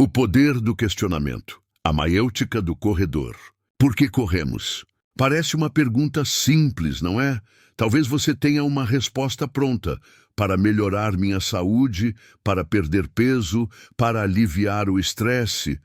O poder do questionamento. A maiêutica do corredor. Por que corremos? Parece uma pergunta simples, não é? Talvez você tenha uma resposta pronta. Para melhorar minha saúde, para perder peso, para aliviar o estresse.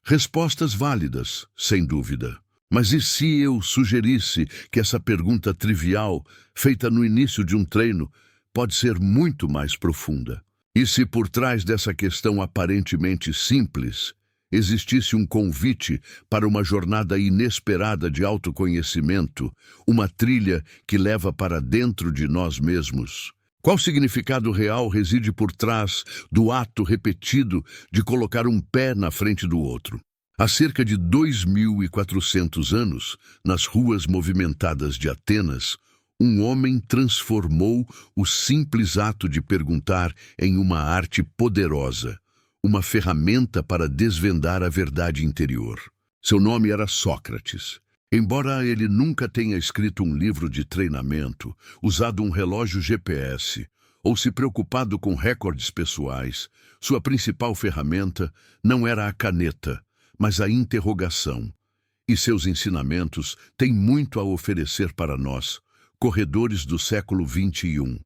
Respostas válidas, sem dúvida. Mas e se eu sugerisse que essa pergunta trivial, feita no início de um treino, pode ser muito mais profunda? E se por trás dessa questão aparentemente simples, existisse um convite para uma jornada inesperada de autoconhecimento, uma trilha que leva para dentro de nós mesmos? Qual significado real reside por trás do ato repetido de colocar um pé na frente do outro? Há cerca de 2.400 anos, nas ruas movimentadas de Atenas, um homem transformou o simples ato de perguntar em uma arte poderosa, uma ferramenta para desvendar a verdade interior. Seu nome era Sócrates. Embora ele nunca tenha escrito um livro de treinamento, usado um relógio GPS ou se preocupado com recordes pessoais, sua principal ferramenta não era a caneta, mas a interrogação. E seus ensinamentos têm muito a oferecer para nós, corredores do século XXI.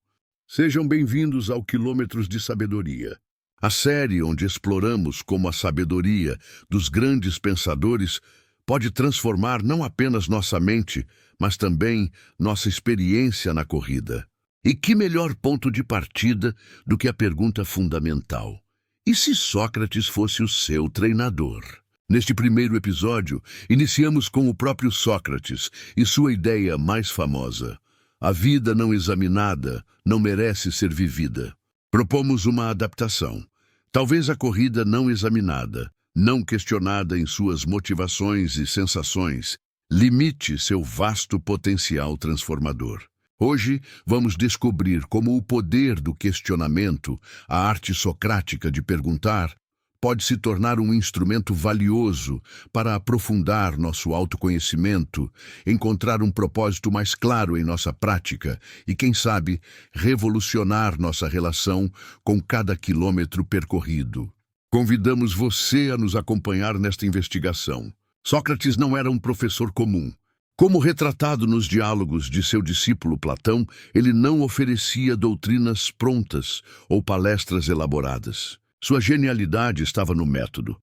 Sejam bem-vindos ao Quilômetros de Sabedoria, a série onde exploramos como a sabedoria dos grandes pensadores pode transformar não apenas nossa mente, mas também nossa experiência na corrida. E que melhor ponto de partida do que a pergunta fundamental: e se Sócrates fosse o seu treinador? Neste primeiro episódio, iniciamos com o próprio Sócrates e sua ideia mais famosa: a vida não examinada não merece ser vivida. Propomos uma adaptação. Talvez a corrida não examinada, não questionada em suas motivações e sensações, limite seu vasto potencial transformador. Hoje, vamos descobrir como o poder do questionamento, a arte socrática de perguntar, pode se tornar um instrumento valioso para aprofundar nosso autoconhecimento, encontrar um propósito mais claro em nossa prática e, quem sabe, revolucionar nossa relação com cada quilômetro percorrido. Convidamos você a nos acompanhar nesta investigação. Sócrates não era um professor comum. Como retratado nos diálogos de seu discípulo Platão, ele não oferecia doutrinas prontas ou palestras elaboradas. Sua genialidade estava no método.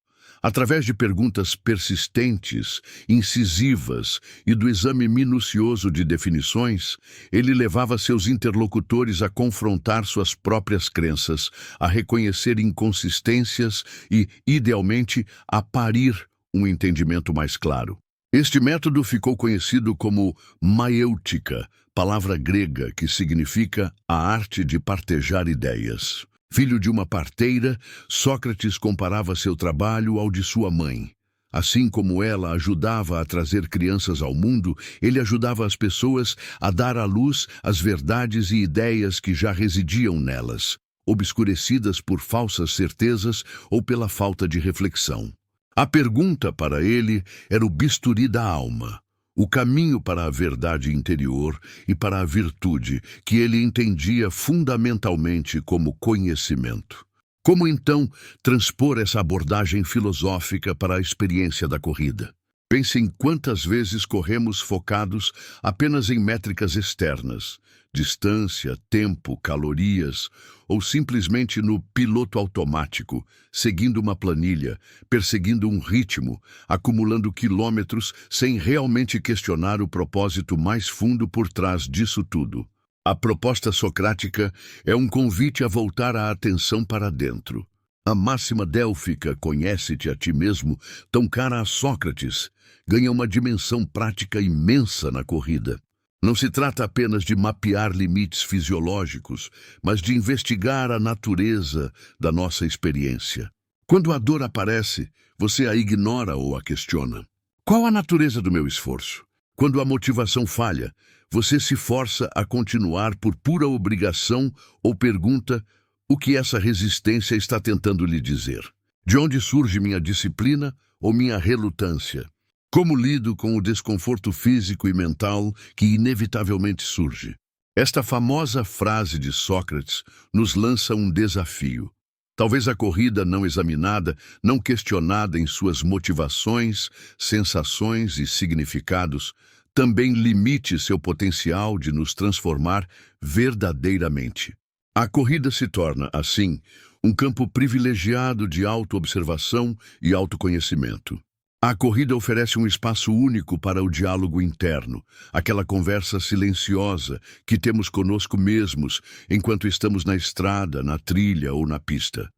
Através de perguntas persistentes, incisivas e do exame minucioso de definições, ele levava seus interlocutores a confrontar suas próprias crenças, a reconhecer inconsistências e, idealmente, a parir um entendimento mais claro. Este método ficou conhecido como maiêutica, palavra grega que significa a arte de partejar ideias. Filho de uma parteira, Sócrates comparava seu trabalho ao de sua mãe. Assim como ela ajudava a trazer crianças ao mundo, ele ajudava as pessoas a dar à luz as verdades e ideias que já residiam nelas, obscurecidas por falsas certezas ou pela falta de reflexão. A pergunta para ele era o bisturi da alma, o caminho para a verdade interior e para a virtude, que ele entendia fundamentalmente como conhecimento. Como então transpor essa abordagem filosófica para a experiência da corrida? Pense em quantas vezes corremos focados apenas em métricas externas, distância, tempo, calorias, ou simplesmente no piloto automático, seguindo uma planilha, perseguindo um ritmo, acumulando quilômetros sem realmente questionar o propósito mais fundo por trás disso tudo. A proposta socrática é um convite a voltar a atenção para dentro. A máxima délfica "conhece-te a ti mesmo", tão cara a Sócrates, ganha uma dimensão prática imensa na corrida. Não se trata apenas de mapear limites fisiológicos, mas de investigar a natureza da nossa experiência. Quando a dor aparece, você a ignora ou a questiona. Qual a natureza do meu esforço? Quando a motivação falha, você se força a continuar por pura obrigação ou pergunta: o que essa resistência está tentando lhe dizer? De onde surge minha disciplina ou minha relutância? Como lido com o desconforto físico e mental que inevitavelmente surge? Esta famosa frase de Sócrates nos lança um desafio. Talvez a corrida não examinada, não questionada em suas motivações, sensações e significados, também limite seu potencial de nos transformar verdadeiramente. A corrida se torna, assim, um campo privilegiado de autoobservação e autoconhecimento. A corrida oferece um espaço único para o diálogo interno, aquela conversa silenciosa que temos conosco mesmos enquanto estamos na estrada, na trilha ou na pista.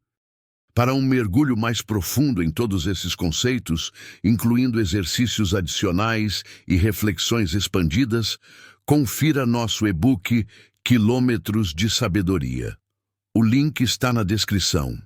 Para um mergulho mais profundo em todos esses conceitos, incluindo exercícios adicionais e reflexões expandidas, confira nosso e-book Quilômetros de Sabedoria. O link está na descrição.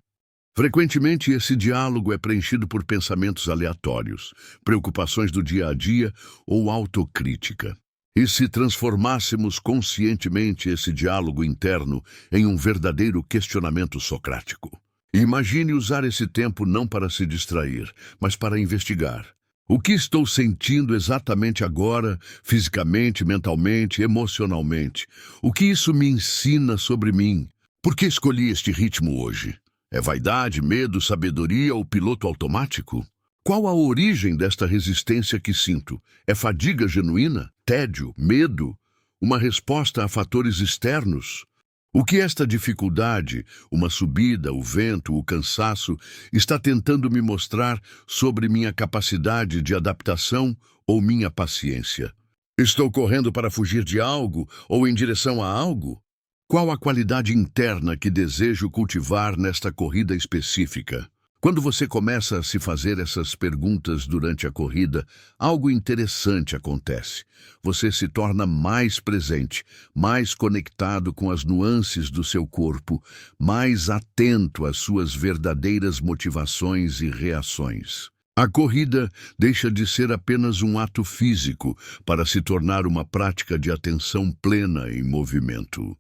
Frequentemente, esse diálogo é preenchido por pensamentos aleatórios, preocupações do dia a dia ou autocrítica. E se transformássemos conscientemente esse diálogo interno em um verdadeiro questionamento socrático? Imagine usar esse tempo não para se distrair, mas para investigar. O que estou sentindo exatamente agora, fisicamente, mentalmente, emocionalmente? O que isso me ensina sobre mim? Por que escolhi este ritmo hoje? É vaidade, medo, sabedoria ou piloto automático? Qual a origem desta resistência que sinto? É fadiga genuína? Tédio? Medo? Uma resposta a fatores externos? O que esta dificuldade, uma subida, o vento, o cansaço, está tentando me mostrar sobre minha capacidade de adaptação ou minha paciência? Estou correndo para fugir de algo ou em direção a algo? Qual a qualidade interna que desejo cultivar nesta corrida específica? Quando você começa a se fazer essas perguntas durante a corrida, algo interessante acontece. Você se torna mais presente, mais conectado com as nuances do seu corpo, mais atento às suas verdadeiras motivações e reações. A corrida deixa de ser apenas um ato físico para se tornar uma prática de atenção plena em movimento.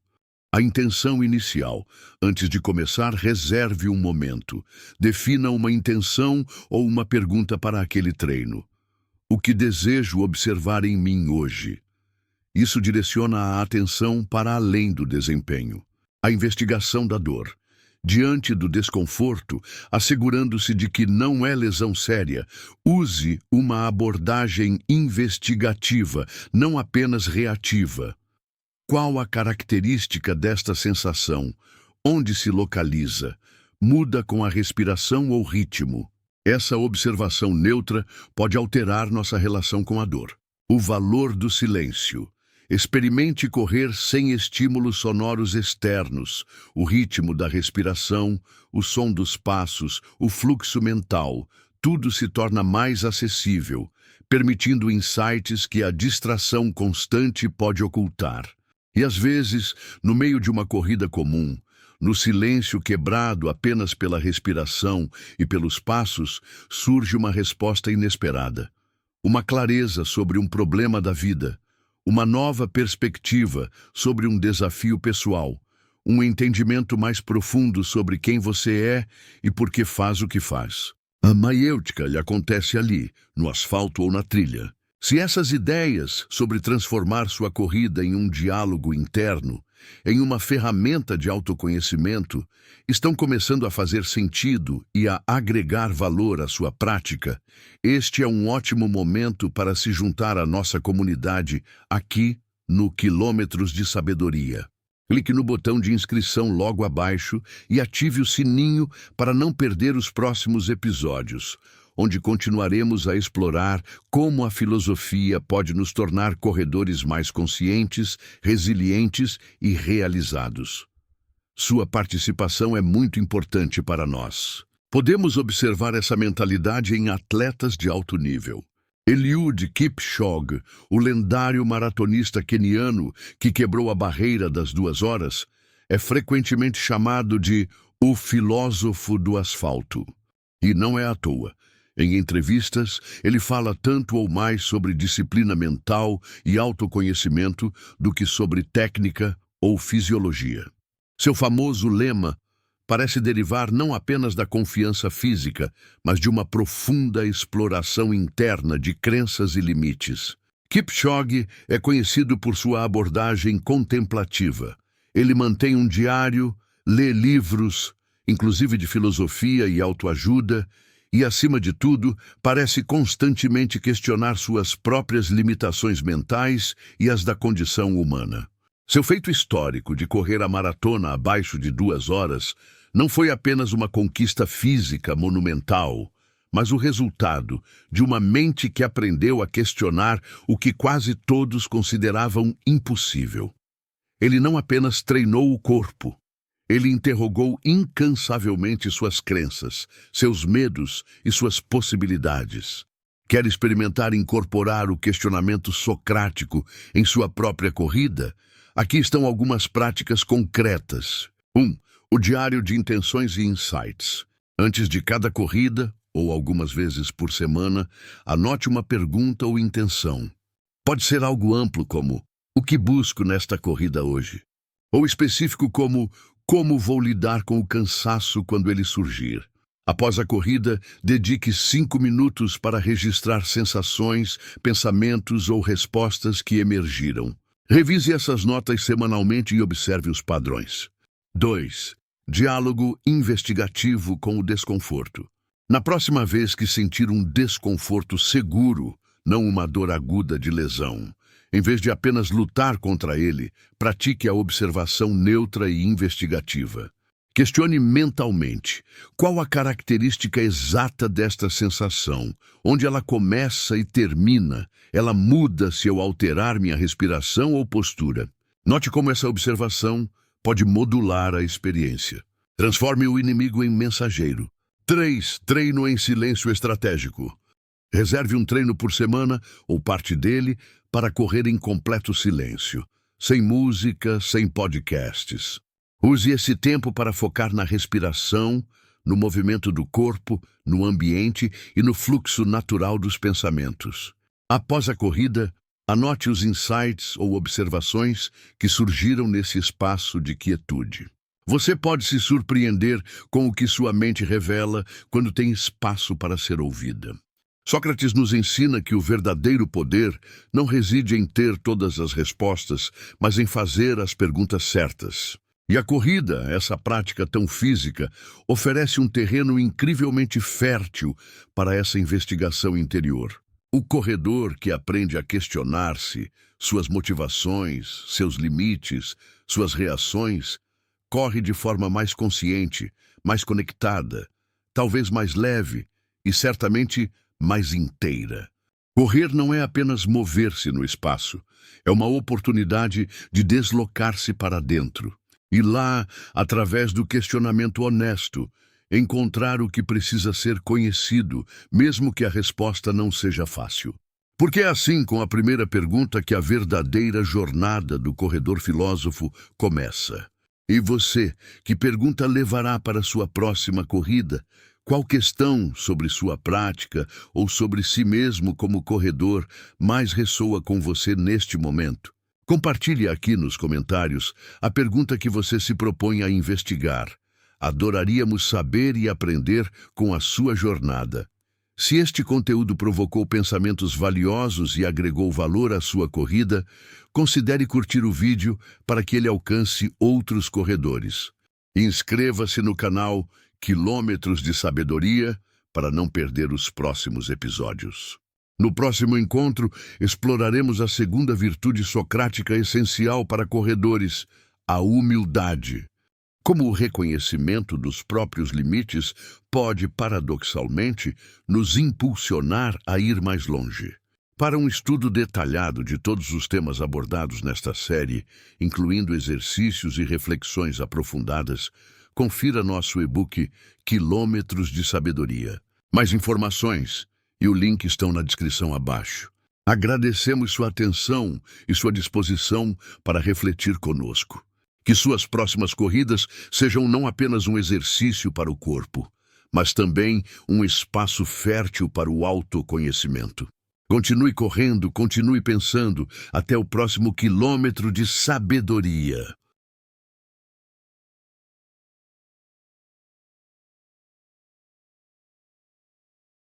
A intenção inicial. Antes de começar, reserve um momento. Defina uma intenção ou uma pergunta para aquele treino. O que desejo observar em mim hoje? Isso direciona a atenção para além do desempenho. A investigação da dor. Diante do desconforto, assegurando-se de que não é lesão séria, use uma abordagem investigativa, não apenas reativa. Qual a característica desta sensação? Onde se localiza? Muda com a respiração ou ritmo? Essa observação neutra pode alterar nossa relação com a dor. O valor do silêncio. Experimente correr sem estímulos sonoros externos, o ritmo da respiração, o som dos passos, o fluxo mental. Tudo se torna mais acessível, permitindo insights que a distração constante pode ocultar. E às vezes, no meio de uma corrida comum, no silêncio quebrado apenas pela respiração e pelos passos, surge uma resposta inesperada. Uma clareza sobre um problema da vida, uma nova perspectiva sobre um desafio pessoal, um entendimento mais profundo sobre quem você é e por que faz o que faz. A maiêutica lhe acontece ali, no asfalto ou na trilha. Se essas ideias sobre transformar sua corrida em um diálogo interno, em uma ferramenta de autoconhecimento, estão começando a fazer sentido e a agregar valor à sua prática, este é um ótimo momento para se juntar à nossa comunidade aqui no Quilômetros de Sabedoria. Clique no botão de inscrição logo abaixo e ative o sininho para não perder os próximos episódios, onde continuaremos a explorar como a filosofia pode nos tornar corredores mais conscientes, resilientes e realizados. Sua participação é muito importante para nós. Podemos observar essa mentalidade em atletas de alto nível. Eliud Kipchoge, o lendário maratonista queniano que quebrou a barreira das 2 horas, é frequentemente chamado de o filósofo do asfalto. E não é à toa. Em entrevistas, ele fala tanto ou mais sobre disciplina mental e autoconhecimento do que sobre técnica ou fisiologia. Seu famoso lema parece derivar não apenas da confiança física, mas de uma profunda exploração interna de crenças e limites. Kipchoge é conhecido por sua abordagem contemplativa. Ele mantém um diário, lê livros inclusive de filosofia e autoajuda, e, acima de tudo, parece constantemente questionar suas próprias limitações mentais e as da condição humana. Seu feito histórico de correr a maratona abaixo de 2 horas não foi apenas uma conquista física monumental, mas o resultado de uma mente que aprendeu a questionar o que quase todos consideravam impossível. Ele não apenas treinou o corpo, ele interrogou incansavelmente suas crenças, seus medos e suas possibilidades. Quer experimentar incorporar o questionamento socrático em sua própria corrida? Aqui estão algumas práticas concretas. 1. O diário de intenções e insights. Antes de cada corrida, ou algumas vezes por semana, anote uma pergunta ou intenção. Pode ser algo amplo como: o que busco nesta corrida hoje? Ou específico como: como vou lidar com o cansaço quando ele surgir? Após a corrida, dedique 5 minutos para registrar sensações, pensamentos ou respostas que emergiram. Revise essas notas semanalmente e observe os padrões. 2. Diálogo investigativo com o desconforto. Na próxima vez que sentir um desconforto seguro, não uma dor aguda de lesão, em vez de apenas lutar contra ele, pratique a observação neutra e investigativa. Questione mentalmente qual a característica exata desta sensação, onde ela começa e termina, ela muda se eu alterar minha respiração ou postura. Note como essa observação pode modular a experiência. Transforme o inimigo em mensageiro. 3. Treino em silêncio estratégico. Reserve um treino por semana, ou parte dele, para correr em completo silêncio, sem música, sem podcasts. Use esse tempo para focar na respiração, no movimento do corpo, no ambiente e no fluxo natural dos pensamentos. Após a corrida, anote os insights ou observações que surgiram nesse espaço de quietude. Você pode se surpreender com o que sua mente revela quando tem espaço para ser ouvida. Sócrates nos ensina que o verdadeiro poder não reside em ter todas as respostas, mas em fazer as perguntas certas. E a corrida, essa prática tão física, oferece um terreno incrivelmente fértil para essa investigação interior. O corredor que aprende a questionar-se, suas motivações, seus limites, suas reações, corre de forma mais consciente, mais conectada, talvez mais leve e certamente mais inteira. Correr não é apenas mover-se no espaço, é uma oportunidade de deslocar-se para dentro. E lá, através do questionamento honesto, encontrar o que precisa ser conhecido, mesmo que a resposta não seja fácil. Porque é assim com a primeira pergunta que a verdadeira jornada do corredor filósofo começa. E você, que pergunta levará para sua próxima corrida? Qual questão sobre sua prática ou sobre si mesmo como corredor mais ressoa com você neste momento? Compartilhe aqui nos comentários a pergunta que você se propõe a investigar. Adoraríamos saber e aprender com a sua jornada. Se este conteúdo provocou pensamentos valiosos e agregou valor à sua corrida, considere curtir o vídeo para que ele alcance outros corredores. Inscreva-se no canal Quilômetros de Sabedoria para não perder os próximos episódios. No próximo encontro, exploraremos a segunda virtude socrática essencial para corredores, a humildade. Como o reconhecimento dos próprios limites pode, paradoxalmente, nos impulsionar a ir mais longe. Para um estudo detalhado de todos os temas abordados nesta série, incluindo exercícios e reflexões aprofundadas, confira nosso e-book Quilômetros de Sabedoria. Mais informações e o link estão na descrição abaixo. Agradecemos sua atenção e sua disposição para refletir conosco. Que suas próximas corridas sejam não apenas um exercício para o corpo, mas também um espaço fértil para o autoconhecimento. Continue correndo, continue pensando, até o próximo quilômetro de sabedoria.